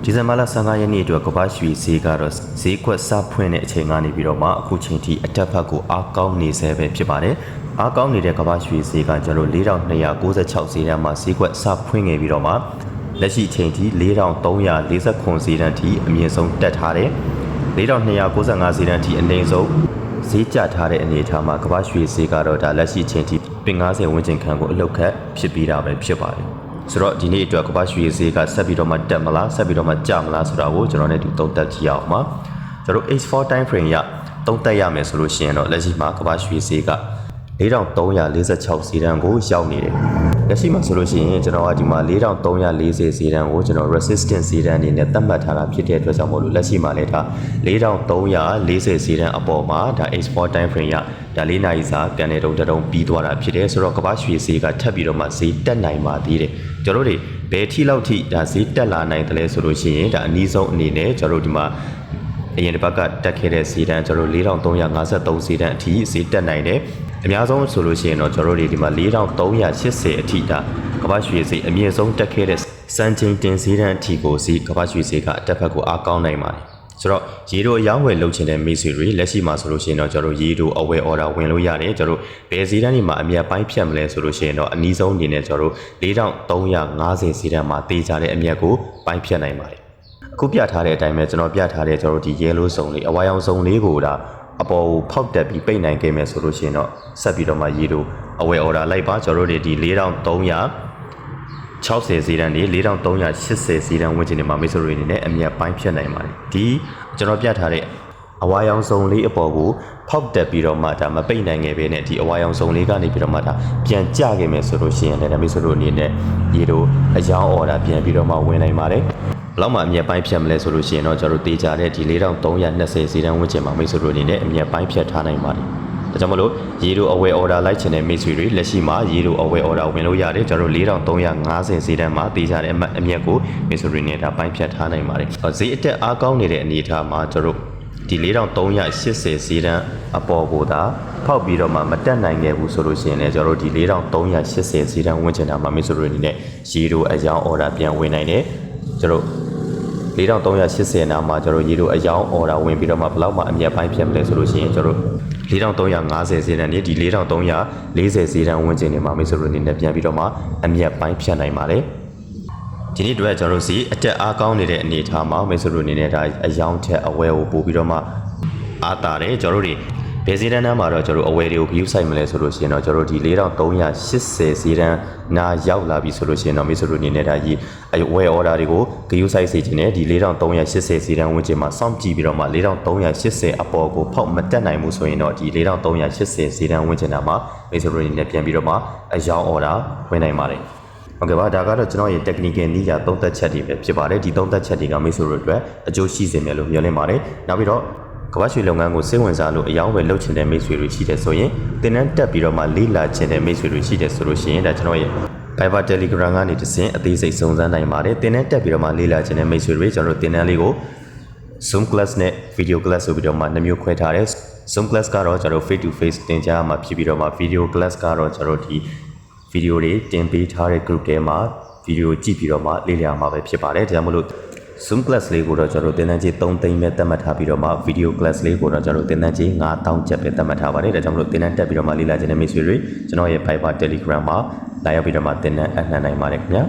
ဒီဇင်ဘာလ15ရက်နေ့အတွက်ကမ္ဘာရွှေဈေးကတော့ဈေးကွက်စဖွင့်တဲ့အချိန်ကနေပြီးတော့မှအခုချိန်ထိအတက်ဖက်ကိုအားကောင်းနေဆဲပဲဖြစ်ပါတယ်။အားကောင်းနေတဲ့ကမ္ဘာရွှေဈေးကကျွန်တော်4296ဈေးတန်းမှာဈေးကွက်စဖွင့်ခဲ့ပြီးတော့မှလက်ရှိချိန်ထိ4349ဈေးတန်းထိအမြင့်ဆုံးတက်ထားတယ်။4295ဈေးတန်းထိအနည်းဆုံးဈေးကျထားတဲ့အနေအထားမှာကမ္ဘာရွှေဈေးကတော့ဒါလက်ရှိချိန်ထိပင်90ဝန်းကျင်ခန့်ကိုအလုတ်ခတ်ဖြစ်ပြီးတာပဲဖြစ်ပါတယ်။ဆိုတော့ဒီနေ့အတွက်ကမ္ဘာရွှေဈေးကဆက်ပြီးတော့မှတက်မလားဆက်ပြီးတော့မှကျမလားဆိုတာကိုကျွန်တော်နဲ့ဒီသုံးသပ်ကြည့်အောင်ပါကျွန်တော် H4 time frame ရသုံးသပ်ရမယ်ဆိုလို့ရှိရင်တော့လက်ရှိမှာကမ္ဘာရွှေဈေးက4346ဈေးတန်းကိုရောက်နေတယ်လက်ရှိမှာဆိုလို့ရှိရင်ကျွန်တော်ကဒီမှာ4340ဈေးတန်းကိုကျွန်တော် resistance ဈေးတန်းအနေနဲ့သတ်မှတ်ထားတာဖြစ်တဲ့အတွက်ကြောင့်မို့လို့လက်ရှိမှာလည်းဒါ4340ဈေးတန်းအပေါ်မှာဒါ H4 time frame ရဒါ4နာရီစာပြန်နေတုံပြီးသွားတာဖြစ်တယ်ဆိုတော့ကမ္ဘာရွှေဈေးကထပ်ပြီးတော့မှဈေးတက်နိုင်ပါသေးတယ်ကျွန်တော်တို့ဘယ်ထိလောက်ထိဒါဈေးတက်လာနိုင်တယ်လဲဆိုလို့ရှိရင်ဒါအနည်းဆုံးအနေနဲ့ကျွန်တော်တို့ဒီမှာအရင်တစ်ပတ်ကတက်ခဲ့တဲ့ဈေးတန်းကျွန်တော်4353ဈေးတန်းအထိဈေးတက်နိုင်တယ်အများဆုံးဆိုလို့ရှိရင်တော့ကျွန်တော်တို့ဒီမှာ4380အထိဒါကမ္ဘာရွှေဈေးအမြင့်ဆုံးတက်ခဲ့တဲ့စံချိန်တင်ဈေးတန်းအထိကိုဈေးကမ္ဘာရွှေဈေးကအတက်ဖက်ကိုအားကောင်းနိုင်ပါတယ်ဆိုတော့ရေတိုအယောင်းဝယ်လုပ်ချင်တဲ့မိတ်ဆွေတွေလက်ရှိမှာဆိုလို့ရှိရင်တော့ကျွန်တော်ရေတိုအဝယ် order ဝင်လို့ရတယ်ကျွန်တော်ဘယ်ဈေးတန်းတွေမှာအမြတ်ပိုင်းဖြတ်မလဲဆိုလို့ရှိရင်တော့အနည်းဆုံးအနေနဲ့ကျွန်တော်4350ဈေးတန်းမှာတေးကြတဲ့အမြတ်ကိုပိုင်းဖြတ်နိုင်ပါတယ်အခုပြထားတဲ့အတိုင်းပဲကျွန်တော်ပြထားတဲ့ကျွန်တော်ဒီ yellow စုံလေးအဝါရောင်စုံလေးကိုဒါအပေါ်ကိုဖောက်တက်ပြီးပိတ်နိုင်ခဲ့မယ်ဆိုလို့ရှိရင်တော့ဆက်ပြီးတော့မှရေတိုအဝယ် order လိုက်ပါကျွန်တော်တို့ဒီ4360ဈေးတန်းတွေ4380ဈေးတန်းဝန်းကျင်တွေမှာမိတ်ဆွေတွေအနေနဲ့အမြတ်ပိုင်းဖြတ်နိုင်ပါတယ်ဒီကျွန်တော်ပြထားတဲ့အဝါရောင်စုံလေးအပေါ်ကိုဖောက်တက်ပြီးတော့မှဒါမပိတ်နိုင်ခဲ့ပဲနဲ့ဒီအဝါရောင်စုံလေးကနေပြီးတော့မှဒါပြန်ကျခဲ့မယ်ဆိုလို့ရှိရင်လည်းမိတ်ဆွေတို့အနေနဲ့ရေတိုအယောင်း order ပြန်ပြီးတော့မှဝင်နိုင်ပါတယ်ဘလောက်မှအမြတ်ပိုင်းဖြတ်မလဲဆိုလို့ရှိရင်တော့ကျွန်တော်တို့တေးကြတဲ့ဒီ4320ဈေးတန်းဝန်းကျင်မှာမိတ်ဆွေတို့အနေနဲ့အမြတ်ပိုင်းဖြတ်ထားနိုင်ပါတယ်ဒါကြောင့်မလို့ရေတိုအဝယ် order လိုက်ချင်တဲ့မိတ်ဆွေတွေလက်ရှိမှာရေတိုအဝယ် order ဝင်လို့ရတယ်ကျွန်တော်တို့4350ဈေးတန်းမှာတေးကြတဲ့အမြတ်ကိုမိတ်ဆွေတွေနဲ့ဒါပိုင်းဖြတ်ထားနိုင်ပါတယ်ဈေးအတက်အားကောင်းနေတဲ့အနေအထားမှာကျွန်တော်တို့ဒီ4380ဈေးတန်းအပေါ်ကိုသာဖောက်ပြီးတော့မှမတက်နိုင်ခဲ့ဘူးဆိုလို့ရှိရင်လည်းကျွန်တော်တို့ဒီ4380ဈေးတန်းဝန်းကျင်တာမှာမိတ်ဆွေတွေအနေနဲ့ရေတိုအယောင်း order ပြန်ဝင်နိုင်တယ်ကျွန်တော်4380နာမှာကျွန်တော်ရေတိုအယောင်း order ဝင်ပြီးတော့မှဘယ်လောက်မှအမြတ်ပိုင်းဖြတ်မလဲဆိုလို့ရှိရင်ကျွန်တော်4350ဈေးတန်းနဲ့ဒီ4340ဈေးတန်းဝန်းကျင်တွေမှာမိတ်ဆွေတို့အနေနဲ့ပြန်ပြီးတော့မှအမြတ်ပိုင်းဖြတ်နိုင်ပါတယ်ဒီနေ့အတွက်ကျွန်တော်တို့စီအတက်အားကောင်းနေတဲ့အနေအထားမှာမိတ်ဆွေတို့အနေနဲ့ဒါအယောင်းထက်အဝယ်ကိုပို့ပြီးတော့မှအားတာတယ်ကျွန်တော်တို့ဘယ်ဈေးတန်းမှာတော့ကျွန်တော်အဝယ်တွေကို view site မလဲဆိုလို့ရှိရင်တော့ကျွန်တော်ဒီ4380ဈေးတန်းနာရောက်လာပြီဆိုလို့ရှိရင်တော့မိတ်ဆွေတို့အနေနဲ့ဒါကြီးအဝယ် order တွေကို view site စေချင်တယ်ဒီ4380ဈေးတန်းဝန်းကျင်မှာစောင့်ကြည့်ပြီးတော့မှ4380အပေါ်ကိုဖောက်မတက်နိုင်ဘူးဆိုရင်တော့ဒီ4380ဈေးတန်းဝန်းကျင်တာမှာမိတ်ဆွေတို့အနေနဲ့ပြန်ပြီးတော့မှအယောင်း order ဝင်နိုင်ပါတယ်ဟုတ်ကဲ့ပါဒါကတော့ကျွန်တော်ရဲ့ technical နည်းရာသုံးသပ်ချက်တွေပဲဖြစ်ပါတယ်ဒီသုံးသပ်ချက်တွေကမိတ်ဆွေတို့အတွက်အကျိုးရှိစေမယ်လို့မျှော်လင့်ပါတယ်နောက်ပြီးတော့ကမ္ဘာရွှေလုပ်ငန်းကိုစိတ်ဝင်စားလို့အယောင်းဝယ်လုပ်ချင်တဲ့မိတ်ဆွေတွေရှိတယ်ဆိုရင်သင်တန်းတက်ပြီးတော့မှလေ့လာချင်တဲ့မိတ်ဆွေတွေရှိတယ်ဆိုလို့ရှိရင်ဒါကျွန်တော်ရဲ့ Viber Telegram ကနေတဆင့်အသေးစိတ်စုံစမ်းနိုင်ပါတယ်သင်တန်းတက်ပြီးတော့မှလေ့လာချင်တဲ့မိတ်ဆွေတွေကျွန်တော်တို့သင်တန်းလေးကို Zoom class နဲ့ video class ဆိုပြီးတော့မှ2မျိုးခွဲထားတယ် Zoom class ကတော့ကျွန်တော် face to face သင်ကြားမှာဖြစ်ပြီးတော့မှ video class ကတော့ကျွန်တော်ဒီ video တွေတင်ပေးထားတဲ့ group ထဲမှာ video ကြည့်ပြီးတော့မှလေ့လာမှာပဲဖြစ်ပါတယ်ဒါကြောင့်မလို့Zoom class လေးကိုတော့ကျွန်တော်သင်တန်းကြီး3သိန်းပဲသတ်မှတ်ထားပြီးတော့မှ video class လေးကိုတော့ကျွန်တော်သင်တန်းကြီး9000ကျပ်ပဲသတ်မှတ်ထားပါတယ်ဒါကြောင့်မလို့သင်တန်းတက်ပြီးတော့မှလေ့လာခြင်းတဲ့မိတ်ဆွေတွေကျွန်တော်ရဲ့ Viber Telegram မှာလာရောက်ပြီးတော့မှသင်တန်းအနှံ့နိုင်ပါတယ်ခင်ဗျာ